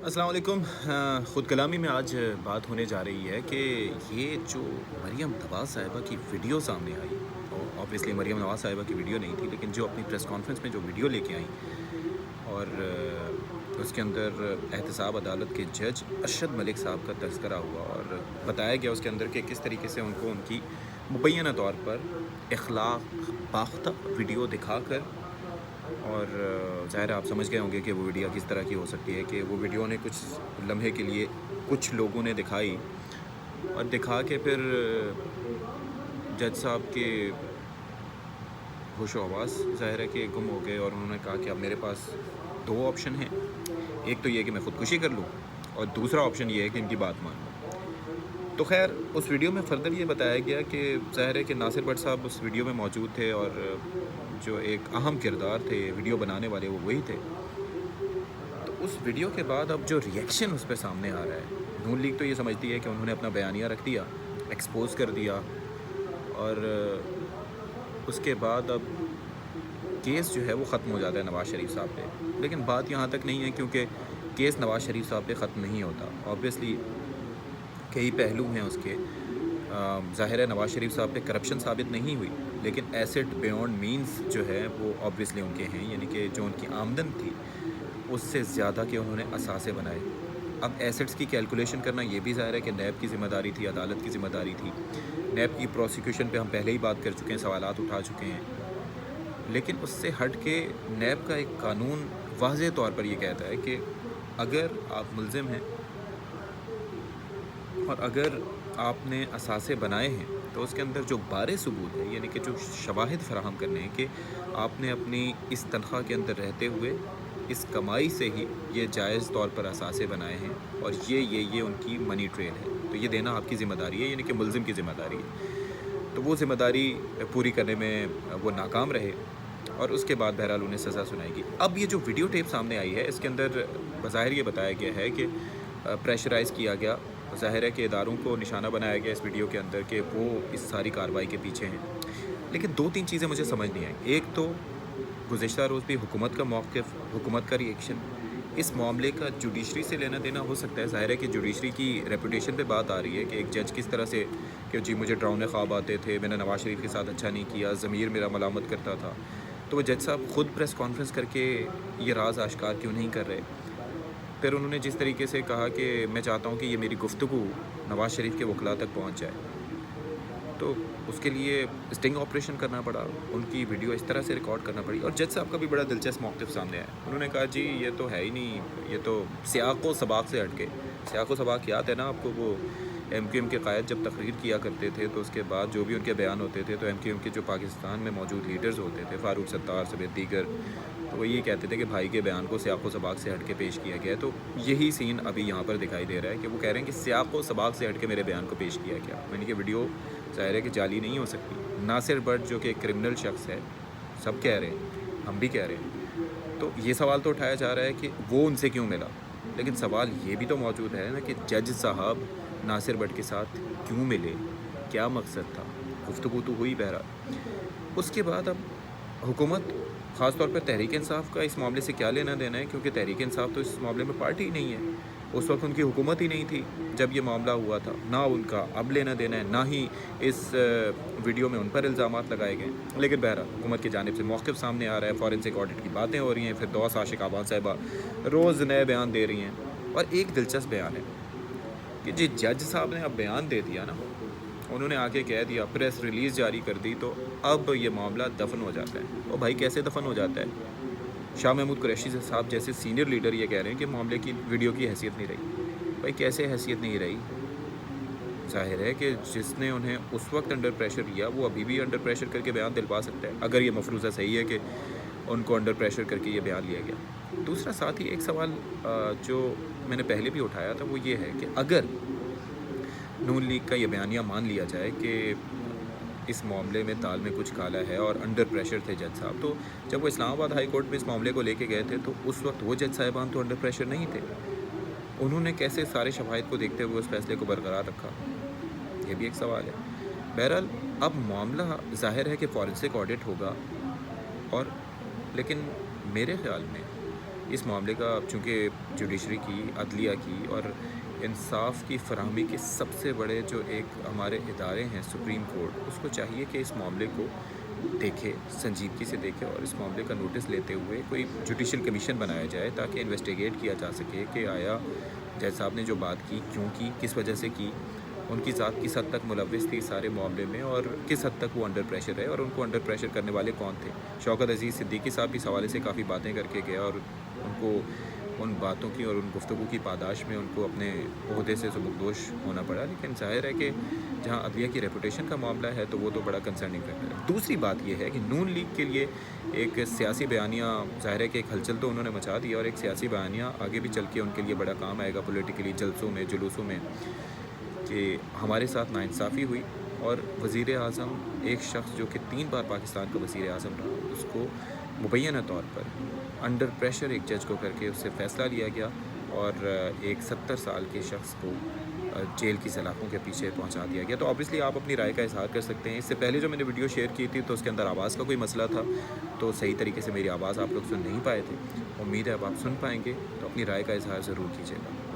अस्सलाम वालेकुम। ख़ुद कलामी में आज बात होने जा रही है कि ये जो मरीम नवाज़ साहिबा की वीडियो सामने आई, और ऑब्वियसली मरीम नवाज़ साहिबा की वीडियो नहीं थी, लेकिन जो अपनी प्रेस कॉन्फ्रेंस में जो वीडियो लेके आई और उसके अंदर एहतसाब अदालत के जज अरशद मलिक साहब का तज़किरा हुआ और बताया गया उसके अंदर कि किस तरीके से उनको उनकी मुबैना तौर पर इखलाक बाख्ता वीडियो दिखाकर, और ज़ाहिर है आप समझ गए होंगे कि वो वीडियो किस तरह की हो सकती है कि वो वीडियो ने कुछ लम्हे के लिए कुछ लोगों ने दिखाई और दिखा के फिर जज साहब के होशो हवास ज़ाहिर है कि गुम हो गए, और उन्होंने कहा कि अब मेरे पास दो ऑप्शन हैं। एक तो ये कि मैं ख़ुदकुशी कर लूँ, और दूसरा ऑप्शन ये है कि इनकी बात मान लूँ। तो खैर उस वीडियो में फ़र्दर ये बताया गया कि ज़ाहिर है कि नासिर भट्ट साहब उस वीडियो में मौजूद थे, और जो एक अहम किरदार थे वीडियो बनाने वाले वो वही थे। तो उस वीडियो के बाद अब जो रिएक्शन उस पे सामने आ रहा है, नून लीग तो ये समझती है कि उन्होंने अपना बयानिया रख दिया, एक्सपोज़ कर दिया, और उसके बाद अब केस जो है वो ख़त्म हो जाता है नवाज़ शरीफ साहब पे। लेकिन बात यहाँ तक नहीं है, क्योंकि केस नवाज़ शरीफ साहब पे ख़त्म नहीं होता। ऑब्वियसली कई पहलू हैं उसके। ज़ाहिर है नवाज़ शरीफ साहब पे करप्शन साबित नहीं हुई, लेकिन एसेट बियॉन्ड मींस जो है वो ऑब्वियसली उनके हैं, यानी कि जो उनकी आमदन थी उससे ज़्यादा के उन्होंने असासे बनाए। अब एसेट्स की कैलकुलेशन करना ये भी ज़ाहिर है कि नैब की ज़िम्मेदारी थी, अदालत की ज़िम्मेदारी थी। नैब की प्रोसिक्यूशन पे हम पहले ही बात कर चुके हैं, सवालात उठा चुके हैं। लेकिन उससे हट के नैब का एक कानून वाज़ेह तौर पर ये कहता है कि अगर आप मुल्ज़िम हैं और अगर आपने असासे बनाए हैं, तो उसके अंदर जो बारे सबूत है, यानी कि जो शवाहिद फराहम करने हैं कि आपने अपनी इस तनख्वाह के अंदर रहते हुए इस कमाई से ही ये जायज़ तौर पर असासे बनाए हैं, और ये उनकी मनी ट्रेल है, तो ये देना आपकी ज़िम्मेदारी है, यानी कि मुल्ज़िम की ज़िम्मेदारी है। तो वो ज़िम्मेदारी पूरी करने में वो नाकाम रहे, और उसके बाद बहरहाल उन्हें सज़ा सुनाएगी। अब ये जो वीडियो टेप सामने आई है, इसके अंदर बज़ाहिर ये बताया गया है कि प्रेशराइज़ किया गया, ज़ाहिर है कि इदारों को निशाना बनाया गया इस वीडियो के अंदर कि वो इस सारी कार्रवाई के पीछे हैं। लेकिन 2-3 चीज़ें मुझे समझ नहीं आई। एक तो गुज़िश्ता रोज़ भी हुकूमत का मौक़िफ़, हुकूमत का रिएक्शन, इस मामले का जुडिशरी से लेना देना हो सकता है। ज़ाहिर है कि जुडिशरी की रेपुटेशन पे बात आ रही है कि एक जज किस तरह से कि जी मुझे डरावने ख्वाब आते थे, मैंने नवाज़ शरीफ के साथ अच्छा नहीं किया, ज़मीर मेरा मलामत करता था। तो वो जज साहब ख़ुद प्रेस कॉन्फ्रेंस करके ये राज़ आश्कार क्यों नहीं कर रहे? फिर उन्होंने जिस तरीके से कहा कि मैं चाहता हूँ कि ये मेरी गुफ्तगू नवाज़ शरीफ के वकला तक पहुँच जाए, तो उसके लिए स्टिंग ऑपरेशन करना पड़ा, उनकी वीडियो इस तरह से रिकॉर्ड करना पड़ी। और जज साहब का भी बड़ा दिलचस्प मौक़िफ़ सामने आया। उन्होंने कहा जी ये तो है ही नहीं, ये तो सियाक़ व सबाक़ से हट के। सियाक़ व सबाक़ याद है ना आपको, वो एमक्यूएम के क़ायद जब तकरीर किया करते थे तो उसके बाद जो भी उनके बयान होते थे, तो एमक्यूएम के जो पाकिस्तान में मौजूद लीडर्स होते थे, फ़ारूक सत्तार समेत दीगर, तो वो ये कहते थे कि भाई के बयान को सियाक़ व सबाक़ से हट के पेश किया गया है। तो यही सीन अभी यहाँ पर दिखाई दे रहा है कि वो कह रहे हैं कि सियाक़ व सबाक़ से हट के मेरे बयान को पेश किया गया, यानी कि वीडियो ज़ाहिर है कि जाली नहीं हो सकती। नासिर भट्ट जो कि एक क्रिमिनल शख्स है, सब कह रहे हैं, हम भी कह रहे हैं, तो ये सवाल तो उठाया जा रहा है कि वो उनसे क्यों मिला। लेकिन सवाल ये भी तो मौजूद है ना कि जज साहब नासिर भट्ट के साथ क्यों मिले, क्या मकसद था? गुफ्तगू तो हुई बहरहाल। उसके बाद अब हुकूमत, ख़ास तौर पर तहरीक इंसाफ का इस मामले से क्या लेना देना है, क्योंकि तहरीक इंसाफ तो इस मामले में पार्टी ही नहीं है। उस वक्त उनकी हुकूमत ही नहीं थी जब ये मामला हुआ था, ना उनका अब लेना देना है, ना ही इस वीडियो में उन पर इल्ज़ामात लगाए गए। लेकिन बहरहाल हुकूमत की जानिब से मौक़िफ़ सामने आ रहा है, फ़ॉरेंसिक ऑडिट की बातें हो रही हैं, फिर दौस आशिक आबाद साहिबा रोज़ नए बयान दे रही हैं। और एक दिलचस्प बयान है कि जी जज साहब ने अब बयान दे दिया ना, उन्होंने आके कह दिया, प्रेस रिलीज़ जारी कर दी, तो अब ये मामला दफ़न हो जाता है। ओ भाई कैसे दफ़न हो जाता है? शाह महमूद कुरैशी साहब जैसे सीनियर लीडर ये कह रहे हैं कि मामले की वीडियो की हैसियत नहीं रही। भाई कैसे हैसियत नहीं रही? ज़ाहिर है कि जिसने उन्हें उस वक्त अंडर प्रेशर लिया वो अभी भी अंडर प्रेशर करके बयान दिलवा सकता है, अगर ये मफरूज़ा सही है कि उनको अंडर प्रेशर करके ये बयान लिया गया। दूसरा साथ ही एक सवाल जो मैंने पहले भी उठाया था वो ये है कि अगर नून लीग का ये बयानिया मान लिया जाए कि इस मामले में दाल में कुछ काला है और अंडर प्रेशर थे जज साहब, तो जब वो इस्लामाबाद हाई कोर्ट में इस मामले को लेके गए थे तो उस वक्त वो जज साहिबान तो अंडर प्रेशर नहीं थे। उन्होंने कैसे सारे शवाहिद को देखते हुए उस फैसले को बरकरार रखा, ये भी एक सवाल है। बहरहाल अब मामला ज़ाहिर है कि फॉरेंसिक ऑडिट होगा, और लेकिन मेरे ख़्याल में اس معاملے کا چونکہ جوڈیشری کی، عدلیہ کی اور انصاف کی فراہمی کے سب سے بڑے جو ایک ہمارے ادارے ہیں سپریم کورٹ، اس کو چاہیے کہ اس معاملے کو دیکھے، سنجیدگی سے دیکھے اور اس معاملے کا نوٹس لیتے ہوئے کوئی جوڈیشل کمیشن بنایا جائے تاکہ انویسٹیگیٹ کیا جا سکے کہ آیا جج صاحب نے جو بات کی کیوں کی، کس وجہ سے کی، ان کی ذات کس حد تک ملوث تھی سارے معاملے میں اور کس حد تک وہ انڈر پریشر ہے اور ان کو انڈر پریشر کرنے والے کون تھے۔ شوکت عزیز صدیقی صاحب بھی اس حوالے سے کافی باتیں کر کے گیا اور ان کو ان باتوں کی اور ان گفتگو کی پاداش میں ان کو اپنے عہدے سے سبکدوش ہونا پڑا، لیکن ظاہر ہے کہ جہاں عدلیہ کی ریپوٹیشن کا معاملہ ہے تو وہ تو بڑا کنسرننگ فیکٹر ہے۔ دوسری بات یہ ہے کہ نون لیگ کے لیے ایک سیاسی بیانیہ، ظاہر ہے کہ ایک ہلچل تو انہوں نے مچا دیا اور ایک سیاسی بیانیہ آگے بھی چل کے ان کے لیے بڑا کام آئے گا پولیٹیکلی، جلسوں میں، جلوسوں میں، کہ ہمارے ساتھ ناانصافی ہوئی اور وزیر اعظم، ایک شخص جو کہ 3 بار پاکستان کا وزیر اعظم رہا، اس کو مبینہ طور پر انڈر پریشر ایک جج کو کر کے اس سے فیصلہ لیا گیا اور ایک 70 سال کے شخص کو جیل کی سلاخوں کے پیچھے پہنچا دیا گیا۔ تو آبویسلی آپ اپنی رائے کا اظہار کر سکتے ہیں۔ اس سے پہلے جو میں نے ویڈیو شیئر کی تھی تو اس کے اندر آواز کا کوئی مسئلہ تھا، تو صحیح طریقے سے میری آواز آپ لوگ سن نہیں پائے تھے۔ امید ہے اب آپ سن پائیں گے، تو اپنی رائے کا اظہار ضرور کیجیے گا۔